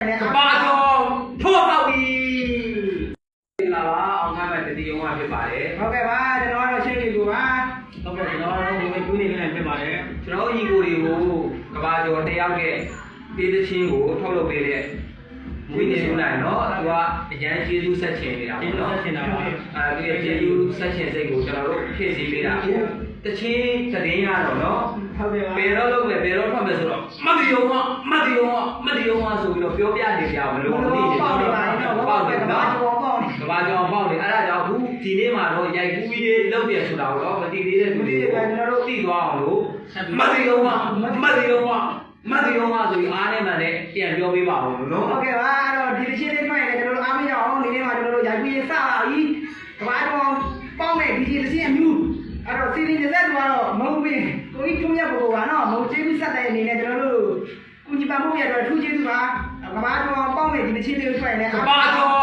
ဘာကြောင့်ထောက်ပေါက်ပြီလာပါအောင်ငါမဲ့တတိယုံကဖြစ်ပါတယ်ဟုတ်ကဲ့ပါကျွန်တော်ကတော့ရှင်းနေကူပါဟုတ်ကဲ့ကျွန်တော်ကတော့ဘယ်လိုတွေးနေလဲဖြစ်ပါတယ်ကျွန်တော်ညီကိုတွေကိုကဘာကျော်တယောက်ရဲ့တေးသချင်းကိုထုတ်လုပ်ပေးတဲ့မွေးနေ့လို့လိုက်နော်သူကအရန်ကျေးဇူးဆက်ချင်နေတာပေါ့နော်ဆက်ချင်တာပါအဲဒီကျေးဇူးဆက်ချင်စိတ်ကိုကျွန်တော်တို့ဖြည့်ဆည်းပေးတာတချင်းသတင်းရတော့နော်ဟုတ်ကဲ့ပါဘယ်တော့လုပ်လဲဘယ်တော့ထွက်မယ်ဆိုတော့မတ်တီယုံဆိုပြီးတော့ပြောပြနေကြမလို့မသိဘူးပေါက်နေပါတော့ပေါက်တယ်ကဘာကြောင်ပေါက်နေအဲ့ဒါကြောင့်အခုဒီနေ့မှာတော့ရိုက်ကူးပြီးလုပ်ပြဆိုတာကိုတော့မသိသေးတဲ့သူတွေကကျွန်တော်တို့သိသွားအောင်လို့မတ်တီယုံဆိုပြီးအားနဲ့မှလည်းပြန်ပြောပေးပါဦးနော်ဟုတ်ကဲ့ပါအဲ့တော့ဒီတစ်ချက်လေးမှရင်လည်းကျွန်တော်တို့အားမရအောင်ဒီနေ့မှာကျွန်တော်တို့ရိုက်ပြီးစပါပြီကဘာကြောင်ပေါက်နေဒီတစ်ချက်အမျိုးအဲ့တော့စီရီနေသက်တော့မဟုတ်ဘူးကိုကြီးထုံးရပေါ်ပါနော်မဟုတ်ကျေးဇူးဆက်တဲ့အနေနဲ့ကျွန်တော်တို့ကုညီပါမှုရတော့ထူးကျေးဇူးပါကဘာကြောင်ပေါက်နေဒီတစ်ချက်လေးထွက်နေကဘာကြောင်